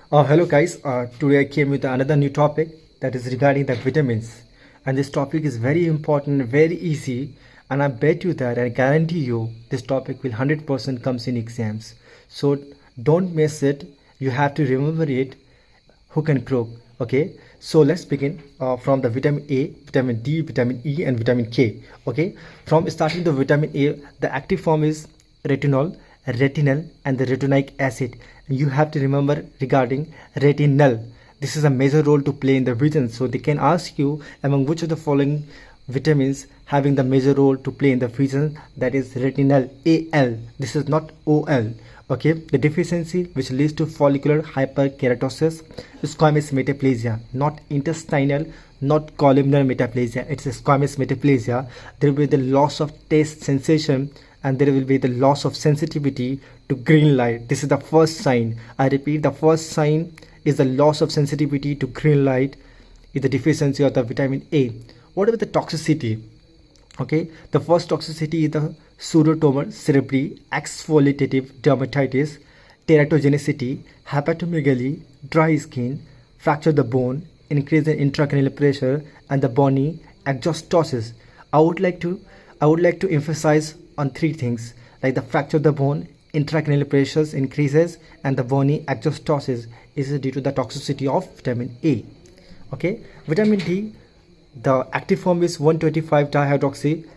Hello guys, today I came with another new topic that is regarding the vitamins, and this topic is very important, very easy, and I bet you that I guarantee you this topic will 100% comes in exams. So don't miss it. You have to remember it. Who can croak? Okay, so let's begin from the vitamin A, vitamin D, vitamin E, and vitamin K. Okay, from starting the vitamin A, the active form is retinol, retinal, and the retinoic acid. You have to remember regarding retinal. This is a major role to play in the vision. So they can ask you among which of the following vitamins having the major role to play in the vision, that is retinal, AL. This is not OL. Okay, the deficiency which leads to follicular hyperkeratosis, squamous metaplasia, not intestinal, not columnar metaplasia. It's a squamous metaplasia. There will be the loss of taste sensation, and there will be the loss of sensitivity to green light. This is the first sign. I repeat, the first sign is the loss of sensitivity to green light is the deficiency of the vitamin A. What about the toxicity? Okay, the first toxicity is the pseudotumor cerebri, exfoliative dermatitis, teratogenicity, hepatomegaly, dry skin, fracture the bone, increase in intracranial pressure, and the bony exostosis. I would like to emphasize on three things, like the fracture of the bone, intracranial pressures increases, and the bony exostosis is due to the toxicity of vitamin A. Okay, vitamin D, the active form is 125 dihydroxy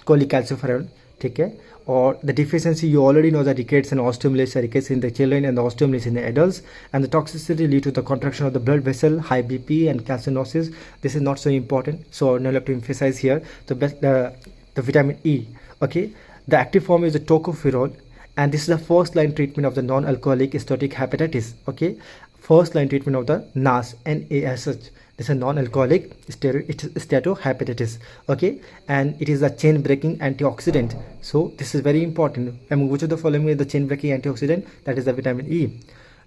cholecalciferol. Okay, or the deficiency you already know that rickets and osteomalacia, rickets in the children and the osteomalacia in the adults, and the toxicity lead to the contraction of the blood vessel, high BP, and calcinosis. This is not so important, so now I have to emphasize here the vitamin E. Okay, the active form is the tocopherol, and this is the first line treatment of the non-alcoholic steatotic hepatitis. Okay, first line treatment of the NAS, NaSH. This is a non-alcoholic steatohepatitis. Okay, and it is a chain breaking antioxidant. So this is very important. Among which of the following is the chain breaking antioxidant? That is the vitamin E.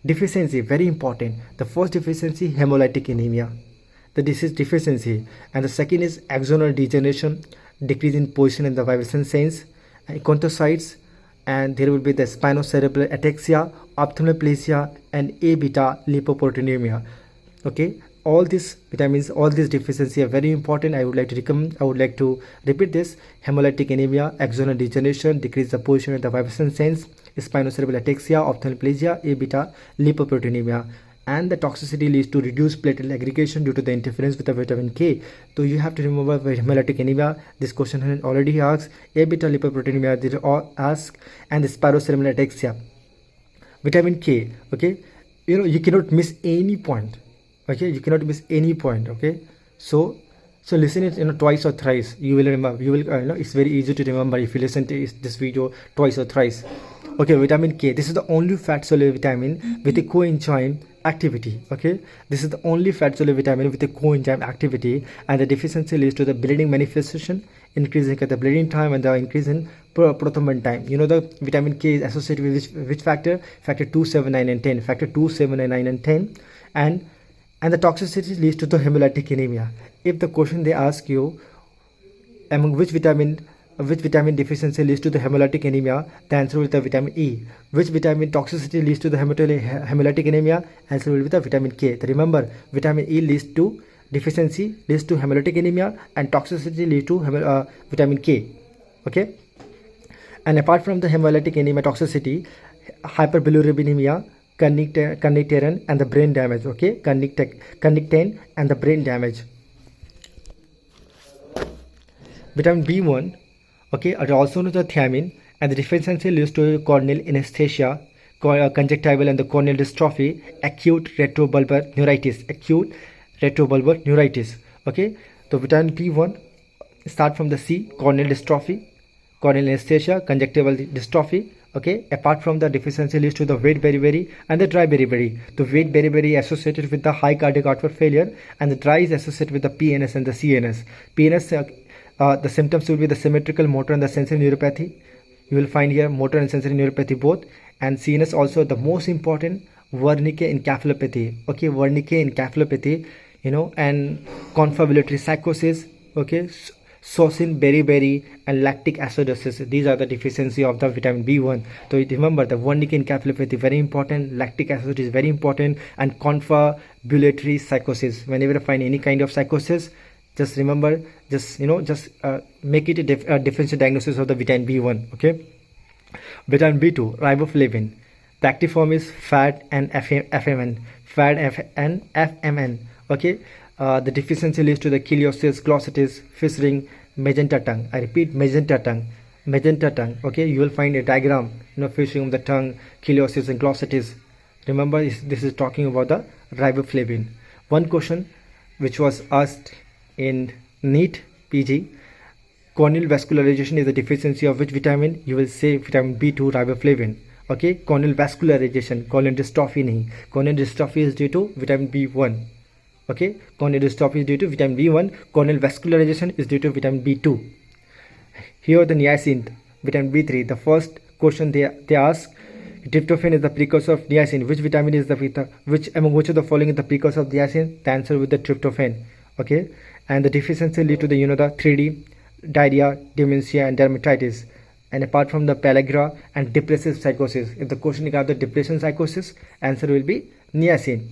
Deficiency, very important. The first deficiency, hemolytic anemia. The disease deficiency, and the second is axonal degeneration, decrease in position in the vibration sense, acanthocytes, and there will be the spinocerebellar ataxia, ophthalmoplegia, and A beta lipoproteinemia. Okay, all these vitamins, all these deficiency are very important. I would like to repeat this: hemolytic anemia, axonal degeneration, decrease the position in the vibration sense, spinocerebellar ataxia, ophthalmoplegia, A beta lipoproteinemia. And the toxicity leads to reduced platelet aggregation due to the interference with the vitamin K. So you have to remember hemolytic anemia. This question has already asked. A beta lipoproteinemia did ask, and the spinocerebellar ataxia. Vitamin K. Okay, you cannot miss any point. Okay, you cannot miss any point. Okay, so listen it twice or thrice. You will remember. You will it's very easy to remember if you listen to this video twice or thrice. Okay, vitamin K. This is the only fat soluble vitamin with a coenzyme activity. Okay, this is the only fat soluble vitamin with a coenzyme activity, and the deficiency leads to the bleeding manifestation, increasing the bleeding time, and the increase in prothrombin time. The vitamin K is associated with which factor? Factor 2, 7, 9, and 10. Factor 2, 7, 9, and 10, and the toxicity leads to the hemolytic anemia. If the question they ask you among which vitamin deficiency leads to the hemolytic anemia, the answer will be the vitamin E. Which vitamin toxicity leads to the hemolytic anemia? Answer will be the vitamin K. Remember, vitamin E leads to deficiency, leads to hemolytic anemia, and toxicity leads to vitamin K. Okay, and apart from the hemolytic anemia toxicity, hyperbilirubinemia, connectaren, and the brain damage. Okay, connectane and the brain damage. Vitamin B1. Okay, it also known as the thiamine, and the deficiency leads to corneal anesthesia, conjunctival and the corneal dystrophy, acute retrobulbar neuritis. Okay, so vitamin B1 start from the C, corneal dystrophy, corneal anesthesia, conjunctival dystrophy. Okay, apart from the deficiency leads to the wet beriberi and the dry beriberi. The wet beriberi associated with the high cardiac output failure, and the dry is associated with the PNS and the CNS. PNS, the symptoms will be the symmetrical motor and the sensory neuropathy. You will find here motor and sensory neuropathy both, and CNS also the most important, Wernicke encephalopathy. Okay, Wernicke encephalopathy, and confabulatory psychosis. Okay, Sosin, beriberi, and lactic acidosis. These are the deficiency of the vitamin B1. So remember the Wernicke encephalopathy very important, lactic acidosis is very important, and confabulatory psychosis. Whenever you find any kind of psychosis, just remember, just make it a differential diagnosis of the vitamin B1. Okay. Vitamin B2, riboflavin. The active form is FAD and FMN. and FMN. Okay. The deficiency leads to the chiliosis, glossitis, fissuring, magenta tongue. I repeat, magenta tongue. Magenta tongue. Okay. You will find a diagram. Fissuring of the tongue, chiliosis, and glossitis. Remember, this is talking about the riboflavin. One question which was asked in NEET PG. Corneal vascularization is a deficiency of which vitamin? You will say vitamin B2 riboflavin. Okay, corneal vascularization, corneal dystrophy nahi. Corneal dystrophy is due to vitamin B1. Okay, corneal dystrophy is due to vitamin B1. Corneal vascularization is due to vitamin B2. Here the niacin, vitamin B3. The first question they ask, tryptophan is the precursor of niacin. Which vitamin is which among which of the following is the precursor of niacin? The answer with the tryptophan. Okay, and the deficiency lead to the the 3D, diarrhea, dementia, and dermatitis. And apart from the pellagra and depressive psychosis, if the question is about the depression psychosis, answer will be niacin.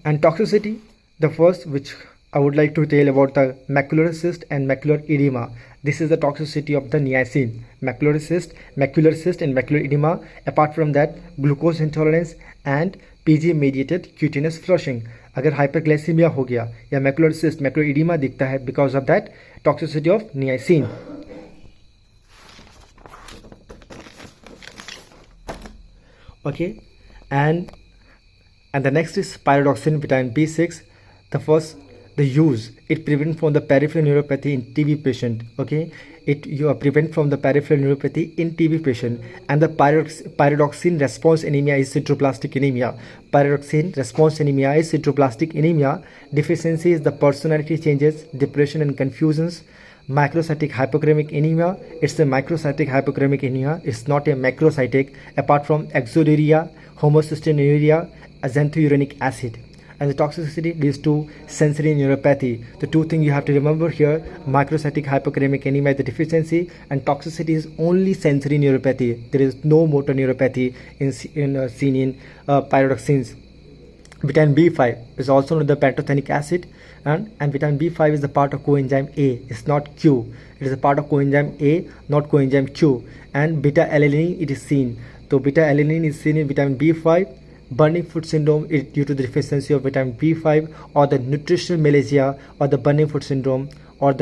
And toxicity, the first which I would like to tell about the macular cyst and macular edema. This is the toxicity of the niacin. Macular cyst, and macular edema. Apart from that, glucose intolerance and PG mediated cutaneous flushing. अगर hyperglycaemia हो गया या macular cyst, macular oedema दिखता है because of that toxicity of niacin. Okay, and the next is pyridoxine, vitamin B6. The first, the use, it prevents from the peripheral neuropathy in TB patient. Okay, you prevent from the peripheral neuropathy in TB patient. And the pyridoxine response anemia is sideroblastic anemia. Pyridoxine response anemia is sideroblastic anemia. Deficiency is the personality changes, depression and confusions. Microcytic hypochromic anemia, it's a microcytic hypochromic anemia, it's not a macrocytic. Apart from exoduria, homocystinuria, xanthurenic acid. And the toxicity leads to sensory neuropathy. The two things you have to remember here, microcytic hypochromic anemia is the deficiency, and toxicity is only sensory neuropathy. There is no motor neuropathy seen in pyridoxines. Vitamin B5 is also known as the pantothenic acid, and vitamin B5 is the part of coenzyme A. It's not Q. It is a part of coenzyme A, not coenzyme Q. And beta alanine, it is seen. So beta alanine is seen in vitamin B5. Burning foot syndrome is due to the deficiency of vitamin B5, or the nutritional malaria, or the burning foot syndrome, or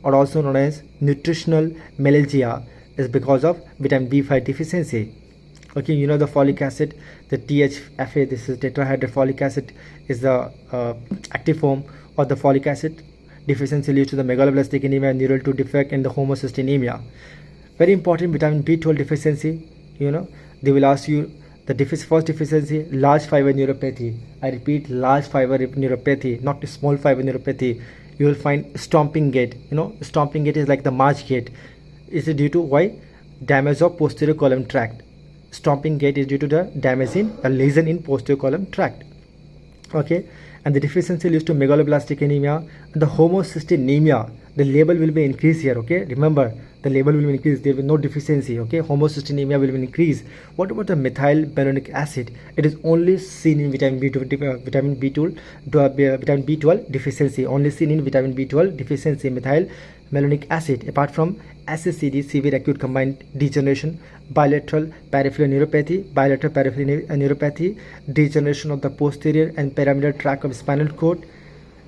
also known as nutritional malaria, is because of vitamin B5 deficiency. Okay, you know the folic acid, the THFA, this is tetrahydrofolic acid, is the active form of the folic acid. Deficiency leads to the megaloblastic anemia, neural 2 defect, and the homocystinemia. Very important, vitamin B12 deficiency. They will ask you the first deficiency, large fiber neuropathy. I repeat, large fiber neuropathy, not small fiber neuropathy. You will find stomping gait. Stomping gait is like the march gait. Is it due to why? Damage of posterior column tract. Stomping gait is due to the damage in a lesion in posterior column tract. Okay, and the deficiency leads to megaloblastic anemia and the homocystinemia. The level will be increased here. Okay, remember the level will be increased. There will be no deficiency. Okay, homocystinemia will be increased. What about the methylmalonic acid? It is only seen in vitamin B12, vitamin B12 deficiency. Only seen in vitamin B12 deficiency, methylmalonic acid. Apart from SSCD, severe acute combined degeneration, bilateral peripheral neuropathy, degeneration of the posterior and pyramidal tract of spinal cord,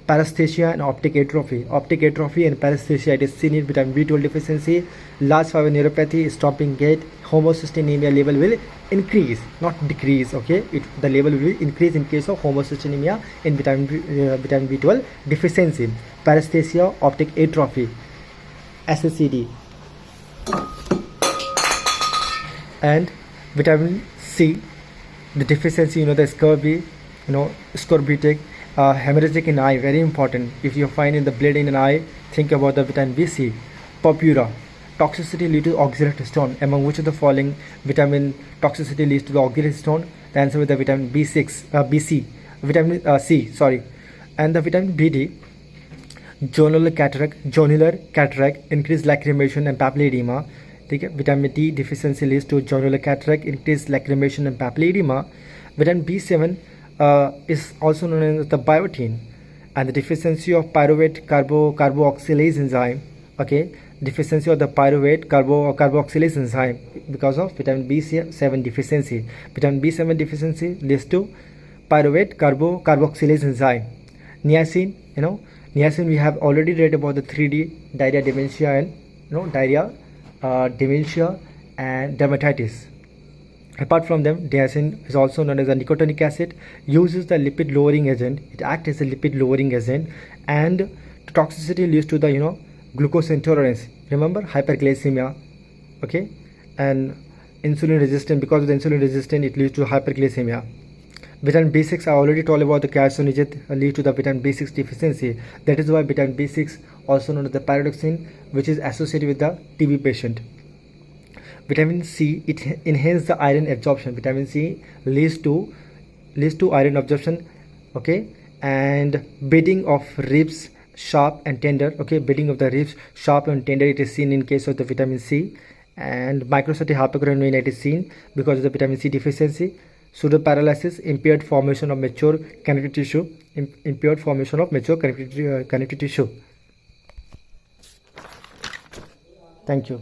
paresthesia and optic atrophy. Optic atrophy and paresthesia, it is seen in vitamin B12 deficiency. Large fiber neuropathy, stomping gait, homocystinemia level will increase, not decrease. Okay, the level will increase in case of homocystinemia in vitamin B12 deficiency. Paresthesia, optic atrophy, SSCD. And vitamin C, the deficiency, the scurvy, scorbutic, hemorrhagic in eye, very important. If you find in the blood in an eye, think about the vitamin BC. Purpura, toxicity leads to oxalate stone. Among which of the following vitamin toxicity leads to the oxalate stone? The answer with the vitamin vitamin C, sorry. And the vitamin BD, zonular cataract, increase lacrimation and papilledema, ठीक है. Vitamin D deficiency leads to zonular cataract, increase lacrimation and papilledema. Vitamin B7 is also known as the biotin, and the deficiency of pyruvate carboxylase enzyme, okay, deficiency of the pyruvate carboxylase enzyme because of vitamin B7 deficiency. Vitamin B7 deficiency leads to pyruvate carboxylase enzyme. Niacin, niacin we have already read about the 3D: diarrhea, dementia, and dementia and dermatitis. Apart from them, niacin is also known as a nicotinic acid, uses the lipid lowering agent. It acts as a lipid lowering agent, and toxicity leads to the glucose intolerance. Remember, hyperglycemia, okay, and insulin resistant. Because of the insulin resistant, it leads to hyperglycemia. Vitamin B6, I already told about the carcinogen lead to the vitamin B6 deficiency. That is why vitamin B6, also known as the pyridoxine, which is associated with the TB patient. Vitamin C, it enhances the iron absorption. Vitamin C leads to iron absorption, okay, and bedding of ribs sharp and tender, okay, bedding of the ribs sharp and tender, it is seen in case of the vitamin C. And microcytic hypochondroplasia, it is seen because of the vitamin C deficiency. Pseudoparalysis, impaired formation of mature connective tissue, Thank you.